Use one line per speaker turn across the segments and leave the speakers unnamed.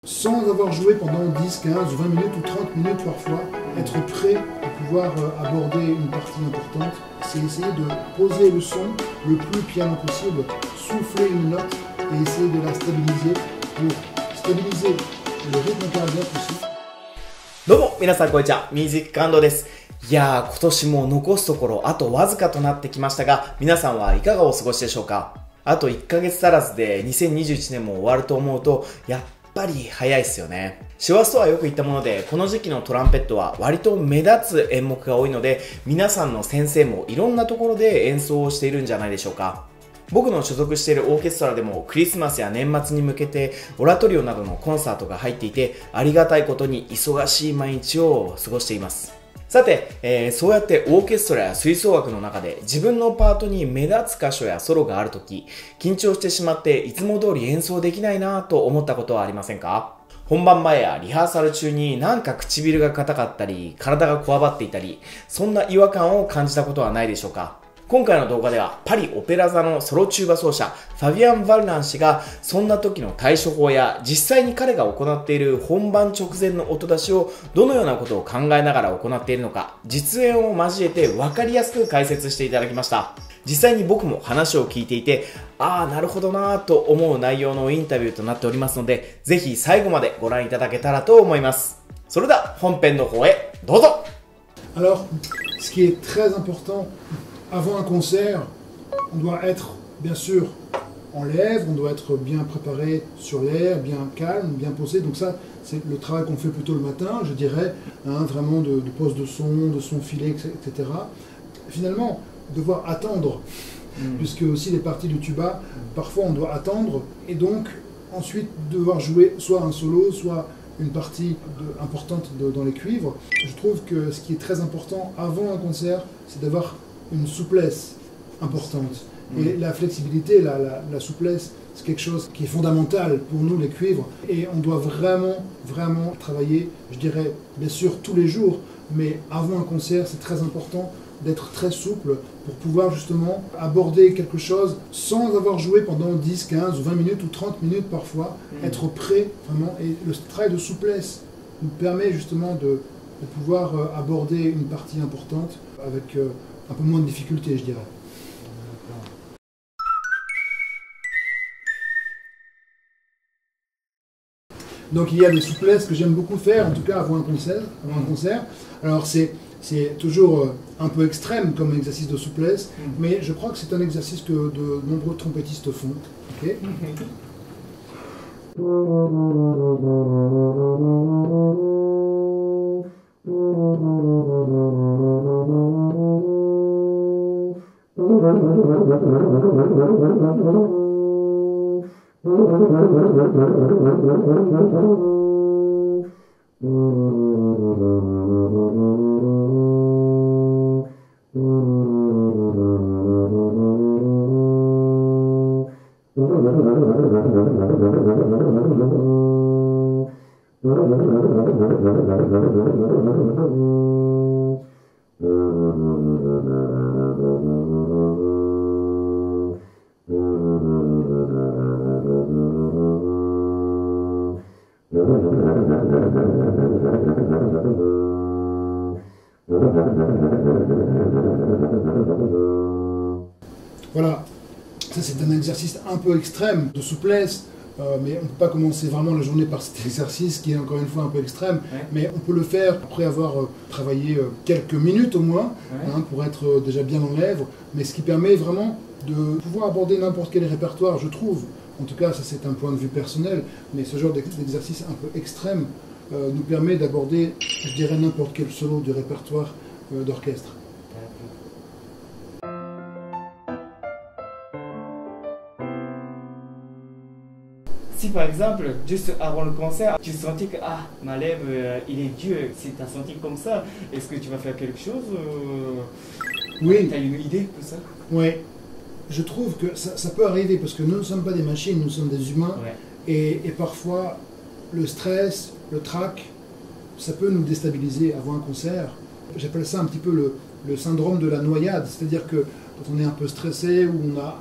sans avoir joué pendant 10, 15, 20 minutes ou 30 minutes parfois, être prêt à pouvoir aborder une partie importante, c'est essayer de poser le son le plus piano possible, souffler une note et essayer de la stabiliser pour stabiliser le rythme cardiaque aussi.
どうも皆さんこんにちは、ミュージック感動です。いやー、今年も残すところあとわずかとなってきましたが、皆さんはいかがお過ごしでしょうか。あと1ヶ月足らずで2021年も終わると思うと、やっぱり早いっすよね。師走とはよく言ったもので、この時期のトランペットは割と目立つ演目が多いので、皆さんの先生もいろんなところで演奏をしているんじゃないでしょうか。僕の所属しているオーケストラでもクリスマスや年末に向けてオラトリオなどのコンサートが入っていて、ありがたいことに忙しい毎日を過ごしています。さて、そうやってオーケストラや吹奏楽の中で自分のパートに目立つ箇所やソロがあるとき、緊張してしまっていつも通り演奏できないなぁと思ったことはありませんか？本番前やリハーサル中になんか唇が硬かったり、体がこわばっていたり、そんな違和感を感じたことはないでしょうか？今回の動画ではパリオペラ座のソロチューバ奏者ファビアン・ヴァルナン氏がそんな時の対処法や実際に彼が行っている本番直前の音出しをどのようなことを考えながら行っているのか実演を交えて分かりやすく解説していただきました。実際に僕も話を聞いていて、ああなるほどなぁと思う内容のインタビューとなっておりますので、ぜひ最後までご覧いただけたらと思います。それでは本編の方へどうぞ。
Alors, ce qui est très important avant un concert, on doit être bien sûr en lèvres, on doit être bien préparé sur l'air, bien calme, bien posé. Donc ça, c'est le travail qu'on fait plutôt le matin, je dirais, hein, vraiment de pose de son filet, etc. Finalement, devoir attendre, puisque aussi les parties de tuba, parfois on doit attendre, et donc ensuite devoir jouer soit un solo, soit une partie importante dans les cuivres. Je trouve que ce qui est très important avant un concert, c'est d'avoir une souplesse importante. Et la flexibilité, la souplesse, c'est quelque chose qui est fondamental pour nous, les cuivres. Et on doit vraiment travailler, je dirais, bien sûr, tous les jours. Mais avant un concert, c'est très important d'être très souple pour pouvoir justement aborder quelque chose sans avoir joué pendant 10, 15 ou 20 minutes ou 30 minutes parfois. Être prêt, vraiment. Et le travail de souplesse nous permet justement de pouvoir aborder une partie importante avec un peu moins de difficulté, je dirais. Donc il y a des souplesses que j'aime beaucoup faire, en tout cas avant un concert. Alors c'est toujours un peu extrême comme exercice de souplesse, mais je crois que c'est un exercice que de nombreux trompettistes font. Okay. Voilà, ça c'est un exercice un peu extrême de souplesse, mais on ne peut pas commencer vraiment la journée par cet exercice qui est encore une fois un peu extrême, mais on peut le faire après avoir travaillé quelques minutes au moins, hein, pour être déjà bien en lèvres, mais ce qui permet vraiment de pouvoir aborder n'importe quel répertoire, je trouve. En tout cas, ça c'est un point de vue personnel, mais ce genre d'exercice un peu extrême nous permet d'aborder, je dirais, n'importe quel solo du répertoire d'orchestre.
Si par exemple, juste avant le concert, tu sentais que ma lèvre, il est dur, si tu as senti comme ça, est-ce que tu vas faire quelque chose?
Oui.
Tu as une idée pour ça?
Oui. Je trouve que ça peut arriver parce que nous ne sommes pas des machines, nous sommes des humains.
Ouais.
Et parfois, le stress, le trac, ça peut nous déstabiliser avant un concert. J'appelle ça un petit peu le syndrome de la noyade, c'est-à-dire que quand on est un peu stressé ou on a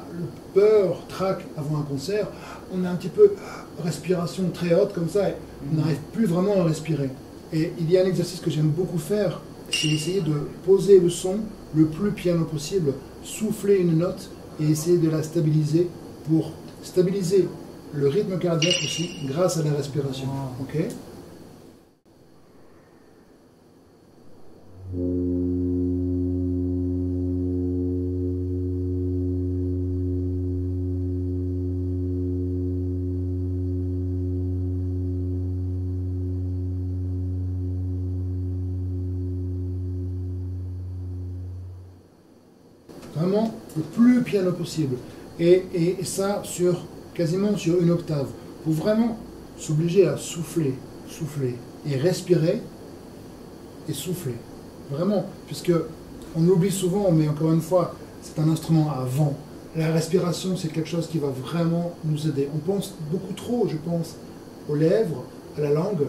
peur, trac avant un concert, on a un petit peu respiration très haute comme ça et on n'arrive plus vraiment à respirer. Et il y a un exercice que j'aime beaucoup faire, c'est essayer de poser le son le plus piano possible, souffler une note et essayer de la stabiliser pour stabiliser le rythme cardiaque aussi grâce à la respiration. Ok? Vraiment le plus piano possible. Et ça quasiment sur une octave. Pour vraiment s'obliger à souffler, souffler et respirer et souffler. Vraiment, puisque on oublie souvent, mais encore une fois, c'est un instrument à vent. La respiration, c'est quelque chose qui va vraiment nous aider. On pense beaucoup trop, je pense, aux lèvres, à la langue,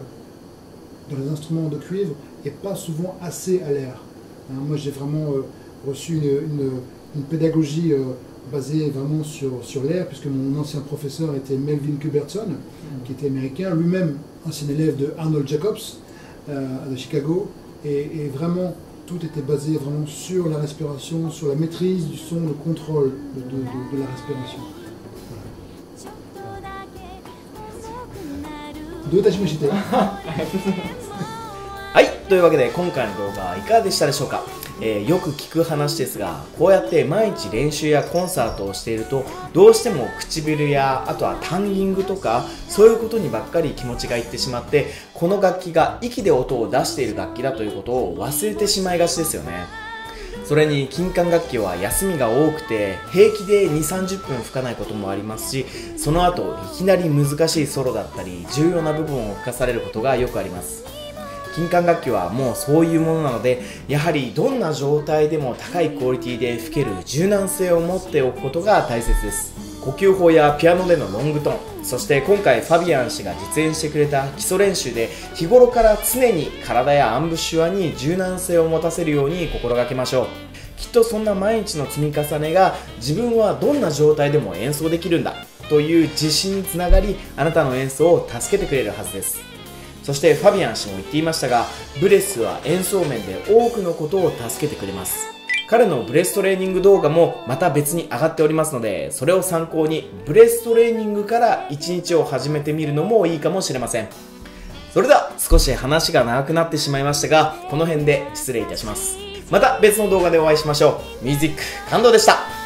dans les instruments de cuivre, et pas souvent assez à l'air. Moi, j'ai vraiment reçu une pédagogie basée vraiment sur l'air, puisque mon ancien professeur était Melvin Cubertson, qui était américain, lui-même ancien élève de Arnold Jacobs, de Chicago, et vraiment tout était basé vraiment sur la respiration, sur la maîtrise du son, le contrôle de la respiration. Voilà.
はい、というわけで今回の動画はいかがでしたでしょうか。よく聞く話ですが、こうやって毎日練習やコンサートをしているとどうしても唇やあとはタンギングとかそういうことにばっかり気持ちがいってしまって、この楽器が息で音を出している楽器だということを忘れてしまいがちですよね。それに金管楽器は休みが多くて平気で 2,30 分吹かないこともありますし、その後いきなり難しいソロだったり重要な部分を吹かされることがよくあります。金管楽器はもうそういうものなので、やはりどんな状態でも高いクオリティで吹ける柔軟性を持っておくことが大切です。呼吸法やピアノでのロングトーン、そして今回ファビアン氏が実演してくれた基礎練習で日頃から常に体やアンブッシュアに柔軟性を持たせるように心がけましょう。きっとそんな毎日の積み重ねが自分はどんな状態でも演奏できるんだという自信につながり、あなたの演奏を助けてくれるはずです。そしてファビアン氏も言っていましたが、ブレスは演奏面で多くのことを助けてくれます。彼のブレストレーニング動画もまた別に上がっておりますので、それを参考にブレストレーニングから1日を始めてみるのもいいかもしれません。それでは少し話が長くなってしまいましたが、この辺で失礼いたします。また別の動画でお会いしましょう。ミュージック感動でした。